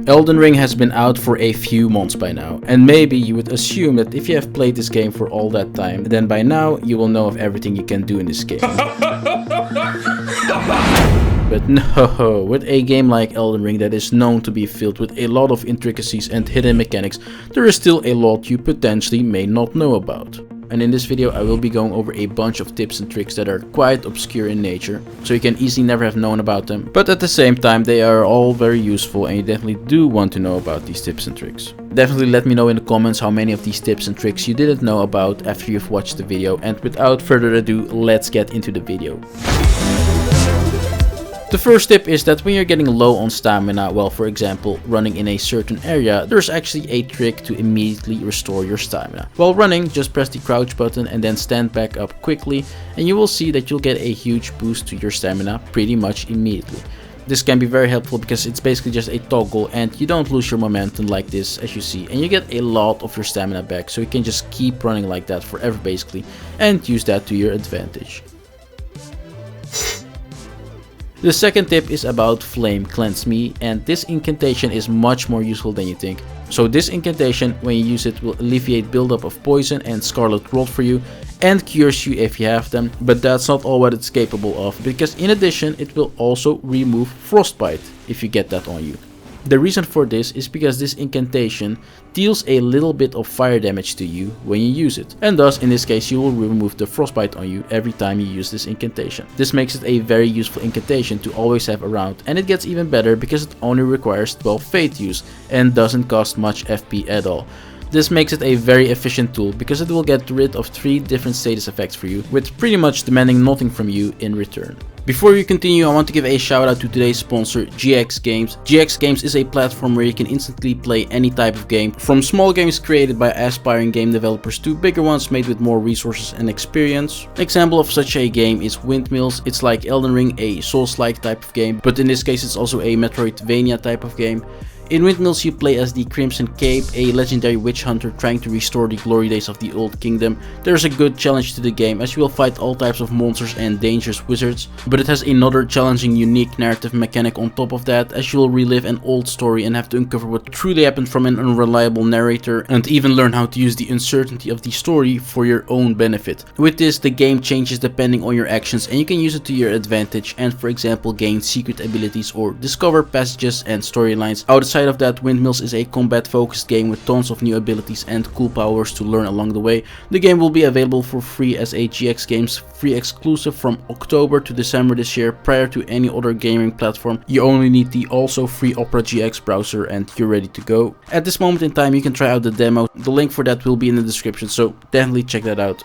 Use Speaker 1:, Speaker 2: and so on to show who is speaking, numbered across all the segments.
Speaker 1: Elden Ring has been out for a few months by now, and maybe you would assume that if you have played this game for all that time, then by now you will know of everything you can do in this game. But no, with a game like Elden Ring that is known to be filled with a lot of intricacies and hidden mechanics, there is still a lot you potentially may not know about. And in this video I will be going over a bunch of tips and tricks that are quite obscure in nature, so you can easily never have known about them, but at the same time they are all very useful and you definitely do want to know about these tips and tricks. Definitely let me know in the comments how many of these tips and tricks you didn't know about after you've watched the video, and without further ado, let's get into the video. The first tip is that when you're getting low on stamina while, for example, running in a certain area, there's actually a trick to immediately restore your stamina. While running, just press the crouch button and then stand back up quickly, and you will see that you'll get a huge boost to your stamina pretty much immediately. This can be very helpful because it's basically just a toggle and you don't lose your momentum like this, as you see, and you get a lot of your stamina back, so you can just keep running like that forever basically and use that to your advantage. The second tip is about Flame Cleanse Me, and this incantation is much more useful than you think. So this incantation, when you use it, will alleviate buildup of poison and scarlet rot for you and cures you if you have them, but that's not all what it's capable of, because in addition it will also remove frostbite if you get that on you. The reason for this is because this incantation deals a little bit of fire damage to you when you use it, and thus in this case you will remove the frostbite on you every time you use this incantation. This makes it a very useful incantation to always have around, and it gets even better because it only requires 12 fate use and doesn't cost much FP at all. This makes it a very efficient tool because it will get rid of 3 different status effects for you, with pretty much demanding nothing from you in return. Before we continue, I want to give a shout out to today's sponsor, GX Games. GX Games is a platform where you can instantly play any type of game, from small games created by aspiring game developers to bigger ones made with more resources and experience. An example of such a game is Windmills. It's like Elden Ring, a Souls-like type of game, but in this case it's also a Metroidvania type of game. In Windmills you play as the Crimson Cape, a legendary witch hunter trying to restore the glory days of the old kingdom. There's a good challenge to the game as you will fight all types of monsters and dangerous wizards, but it has another challenging unique narrative mechanic on top of that, as you will relive an old story and have to uncover what truly happened from an unreliable narrator, and even learn how to use the uncertainty of the story for your own benefit. With this, the game changes depending on your actions and you can use it to your advantage and, for example, gain secret abilities or discover passages and storylines. Outside of that, Windmills is a combat focused game with tons of new abilities and cool powers to learn along the way. The game will be available for free as a GX Games free exclusive from October to December this year, prior to any other gaming platform. You only need the also free Opera GX browser and you're ready to go. At this moment in time you can try out the demo, the link for that will be in the description, so definitely check that out.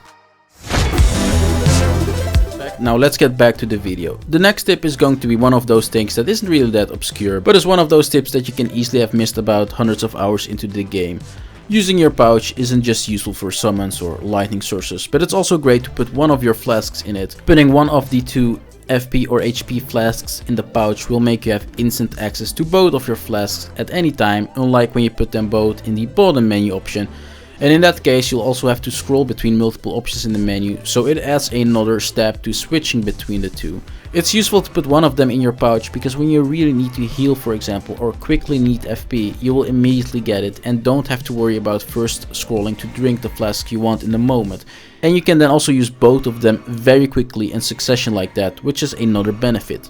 Speaker 1: Now let's get back to the video. The next tip is going to be one of those things that isn't really that obscure, but is one of those tips that you can easily have missed about hundreds of hours into the game. Using your pouch isn't just useful for summons or lightning sources, but it's also great to put one of your flasks in it. Putting one of the 2 FP or HP flasks in the pouch will make you have instant access to both of your flasks at any time, unlike when you put them both in the bottom menu option. And in that case you'll also have to scroll between multiple options in the menu, so it adds another step to switching between the two. It's useful to put one of them in your pouch because when you really need to heal, for example, or quickly need FP, you will immediately get it and don't have to worry about first scrolling to drink the flask you want in the moment. And you can then also use both of them very quickly in succession like that, which is another benefit.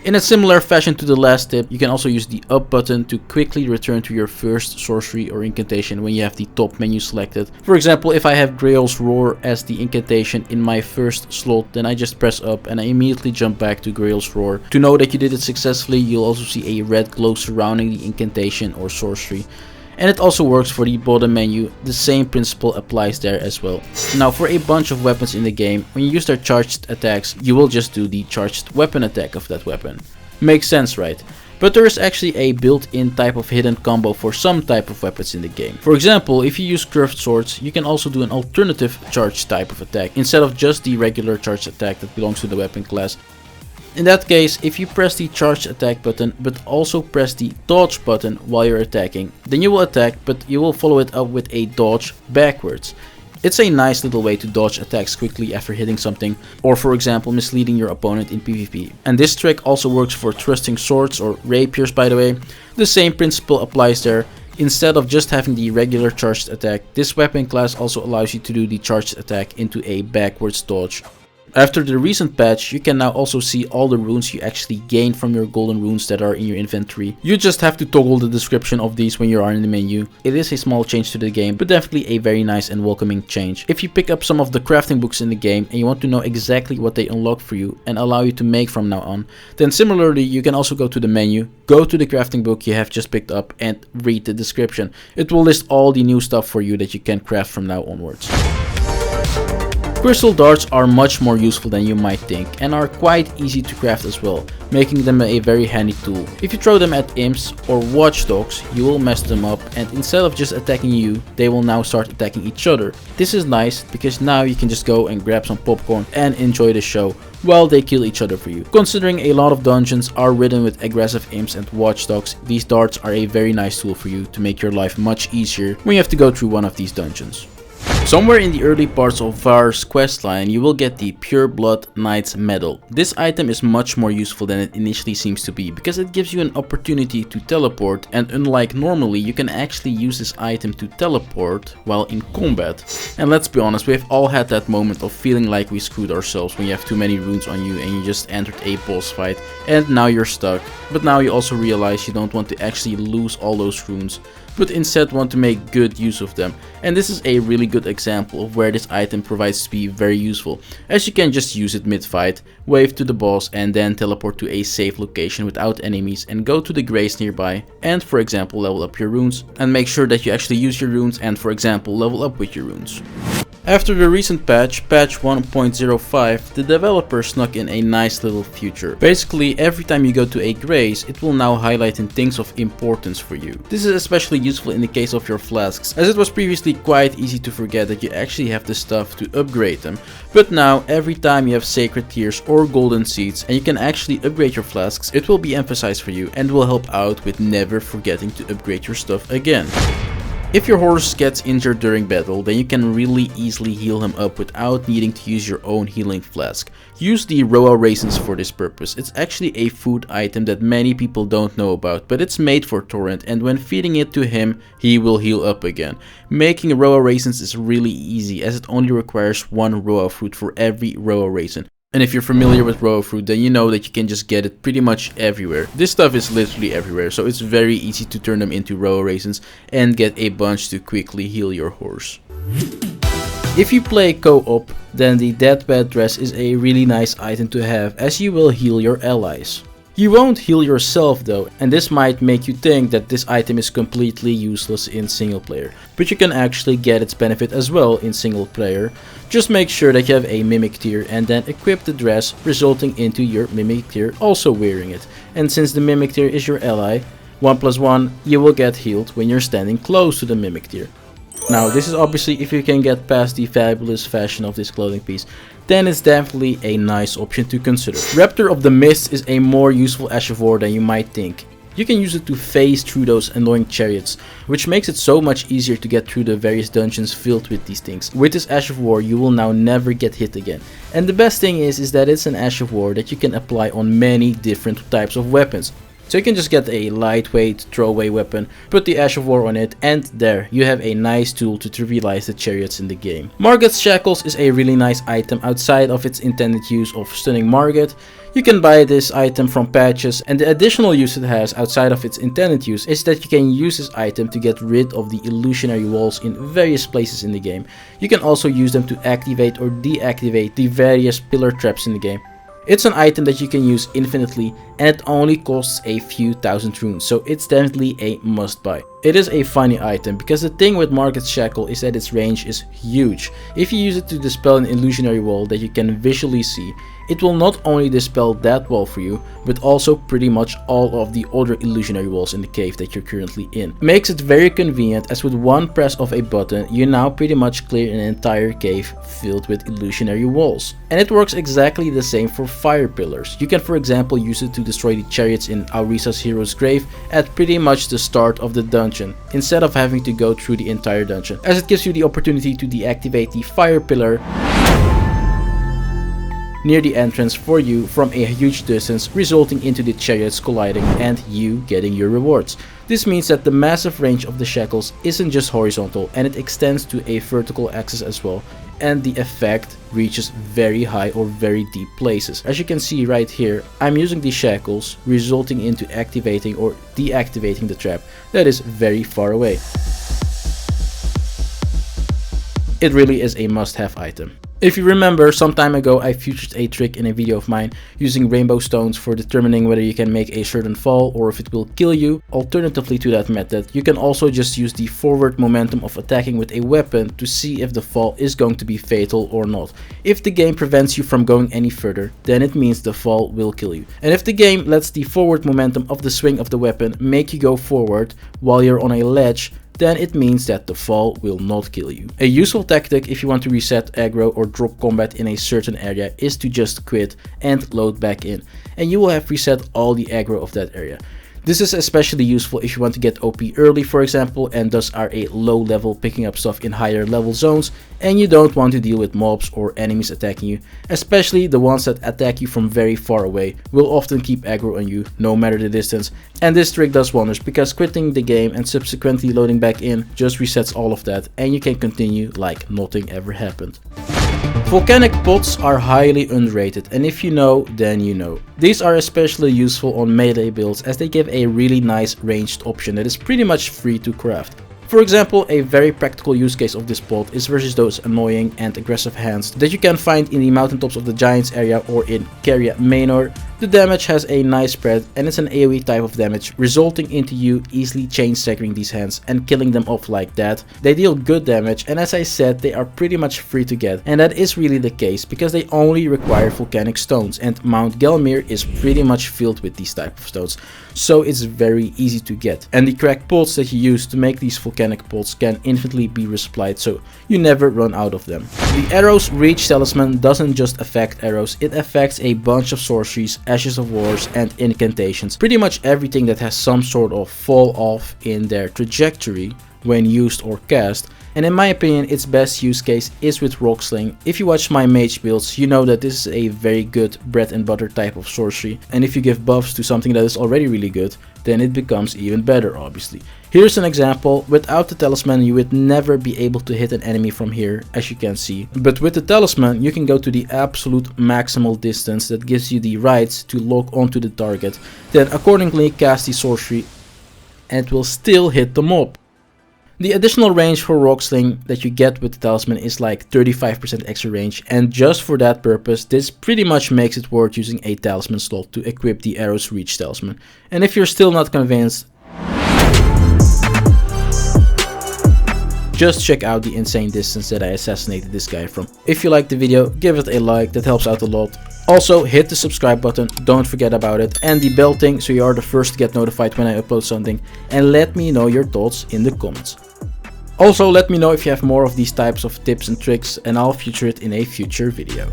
Speaker 1: In a similar fashion to the last tip, you can also use the up button to quickly return to your first sorcery or incantation when you have the top menu selected. For example, if I have Grail's Roar as the incantation in my first slot, then I just press up and I immediately jump back to Grail's Roar. To know that you did it successfully, you'll also see a red glow surrounding the incantation or sorcery. And it also works for the bottom menu, the same principle applies there as well. Now for a bunch of weapons in the game, when you use their charged attacks, you will just do the charged weapon attack of that weapon. Makes sense, right? But there is actually a built-in type of hidden combo for some type of weapons in the game. For example, if you use curved swords, you can also do an alternative charged type of attack, instead of just the regular charged attack that belongs to the weapon class. In that case, if you press the charged attack button but also press the dodge button while you're attacking, then you will attack, but you will follow it up with a dodge backwards. It's a nice little way to dodge attacks quickly after hitting something, or for example misleading your opponent in PvP. And this trick also works for thrusting swords or rapiers, by the way. The same principle applies there. Instead of just having the regular charged attack, this weapon class also allows you to do the charged attack into a backwards dodge. After the recent patch, you can now also see all the runes you actually gain from your golden runes that are in your inventory. You just have to toggle the description of these when you are in the menu. It is a small change to the game, but definitely a very nice and welcoming change. If you pick up some of the crafting books in the game and you want to know exactly what they unlock for you and allow you to make from now on, then similarly you can also go to the menu, go to the crafting book you have just picked up and read the description. It will list all the new stuff for you that you can craft from now onwards. Crystal darts are much more useful than you might think and are quite easy to craft as well, making them a very handy tool. If you throw them at imps or watchdogs, you will mess them up, and instead of just attacking you, they will now start attacking each other. This is nice because now you can just go and grab some popcorn and enjoy the show while they kill each other for you. Considering a lot of dungeons are ridden with aggressive imps and watchdogs, these darts are a very nice tool for you to make your life much easier when you have to go through one of these dungeons. Somewhere in the early parts of Var's questline, you will get the Pure Blood Knight's Medal. This item is much more useful than it initially seems to be, because it gives you an opportunity to teleport, and unlike normally, you can actually use this item to teleport while in combat. And let's be honest, we've all had that moment of feeling like we screwed ourselves when you have too many runes on you and you just entered a boss fight and now you're stuck. But now you also realize you don't want to actually lose all those runes, but instead want to make good use of them. And this is a really good example of where this item provides to be very useful, as you can just use it mid-fight, wave to the boss and then teleport to a safe location without enemies and go to the grace nearby and for example level up your runes, and make sure that you actually use your runes and for example level up with your runes. After the recent patch, patch 1.05, the developer snuck in a nice little feature. Basically, every time you go to a grace, it will now highlight in things of importance for you. This is especially useful in the case of your flasks, as it was previously quite easy to forget that you actually have the stuff to upgrade them. But now, every time you have sacred tears or golden seeds and you can actually upgrade your flasks, it will be emphasized for you and will help out with never forgetting to upgrade your stuff again. If your horse gets injured during battle, then you can really easily heal him up without needing to use your own healing flask. Use the ROWA raisins for this purpose. It's actually a food item that many people don't know about, but it's made for Torrent, and when feeding it to him, he will heal up again. Making ROWA raisins is really easy, as it only requires one ROWA fruit for every ROWA raisin. And if you're familiar with ROWA fruit, then you know that you can just get it pretty much everywhere. This stuff is literally everywhere, so it's very easy to turn them into ROWA raisins and get a bunch to quickly heal your horse. If you play co-op, then the Deathbed Dress is a really nice item to have, as you will heal your allies. You won't heal yourself though, and this might make you think that this item is completely useless in single player, but you can actually get its benefit as well in single player. Just make sure that you have a Mimic tier and then equip the dress, resulting into your Mimic tier also wearing it. And since the Mimic tier is your ally, 1+1, you will get healed when you're standing close to the Mimic tier. Now this is obviously if you can get past the fabulous fashion of this clothing piece, then it's definitely a nice option to consider. Raptor of the Mist is a more useful Ash of War than you might think. You can use it to phase through those annoying chariots, which makes it so much easier to get through the various dungeons filled with these things. With this Ash of War, you will now never get hit again. And the best thing is that it's an Ash of War that you can apply on many different types of weapons. So you can just get a lightweight throwaway weapon, put the Ash of War on it, and there you have a nice tool to trivialize the chariots in the game. Margot's Shackles is a really nice item outside of its intended use of stunning Margot. You can buy this item from patches, and the additional use it has outside of its intended use is that you can use this item to get rid of the illusionary walls in various places in the game. You can also use them to activate or deactivate the various pillar traps in the game. It's an item that you can use infinitely, and it only costs a few thousand runes, so it's definitely a must buy. It is a funny item, because the thing with Margot's Shackle is that its range is huge. If you use it to dispel an illusionary wall that you can visually see, it will not only dispel that wall for you, but also pretty much all of the other illusionary walls in the cave that you're currently in. Makes it very convenient, as with one press of a button, you now pretty much clear an entire cave filled with illusionary walls. And it works exactly the same for fire pillars. You can for example use it to destroy the chariots in Aurisa's hero's grave at pretty much the start of the dungeon, dungeon, instead of having to go through the entire dungeon, as it gives you the opportunity to deactivate the fire pillar near the entrance for you from a huge distance, resulting into the chariots colliding and you getting your rewards. This means that the massive range of the shackles isn't just horizontal, and it extends to a vertical axis as well, and the effect reaches very high or very deep places. As you can see right here, I'm using these shackles, resulting into activating or deactivating the trap that is very far away. It really is a must-have item. If you remember, some time ago I featured a trick in a video of mine using rainbow stones for determining whether you can make a certain fall or if it will kill you. Alternatively to that method, you can also just use the forward momentum of attacking with a weapon to see if the fall is going to be fatal or not. If the game prevents you from going any further, then it means the fall will kill you. And if the game lets the forward momentum of the swing of the weapon make you go forward while you're on a ledge, then it means that the fall will not kill you. A useful tactic if you want to reset aggro or drop combat in a certain area is to just quit and load back in, and you will have reset all the aggro of that area. This is especially useful if you want to get OP early, for example, and thus are a low level picking up stuff in higher level zones, and you don't want to deal with mobs or enemies attacking you, especially the ones that attack you from very far away will often keep aggro on you no matter the distance, and this trick does wonders because quitting the game and subsequently loading back in just resets all of that, and you can continue like nothing ever happened. Volcanic pots are highly underrated, and if you know, then you know. These are especially useful on melee builds as they give a really nice ranged option that is pretty much free to craft. For example, a very practical use case of this pot is versus those annoying and aggressive hands that you can find in the mountaintops of the Giants area or in Caria Manor. The damage has a nice spread and it's an AoE type of damage, resulting into you easily chain staggering these hands and killing them off like that. They deal good damage, and as I said, they are pretty much free to get, and that is really the case because they only require volcanic stones, and Mount Gelmir is pretty much filled with these type of stones, so it's very easy to get. And the cracked pots that you use to make these volcanic pots can infinitely be resupplied, so you never run out of them. The arrows reach talisman doesn't just affect arrows, it affects a bunch of sorceries, ashes of wars, and incantations. Pretty much everything that has some sort of fall off in their trajectory when used or cast. And in my opinion, its best use case is with rock sling. If you watch my mage builds, you know that this is a very good bread and butter type of sorcery, and if you give buffs to something that is already really good, then it becomes even better, obviously. Here's an example. Without the talisman you would never be able to hit an enemy from here, as you can see, but with the talisman you can go to the absolute maximal distance that gives you the rights to lock onto the target, then accordingly cast the sorcery and it will still hit the mob. The additional range for rock sling that you get with the talisman is like 35% extra range, and just for that purpose this pretty much makes it worth using a talisman slot to equip the arrows reach talisman. And if you're still not convinced, just check out the insane distance that I assassinated this guy from. If you liked the video, give it a like, that helps out a lot. Also hit the subscribe button, don't forget about it, and the bell thing so you are the first to get notified when I upload something, and let me know your thoughts in the comments. Also let me know if you have more of these types of tips and tricks, and I'll feature it in a future video.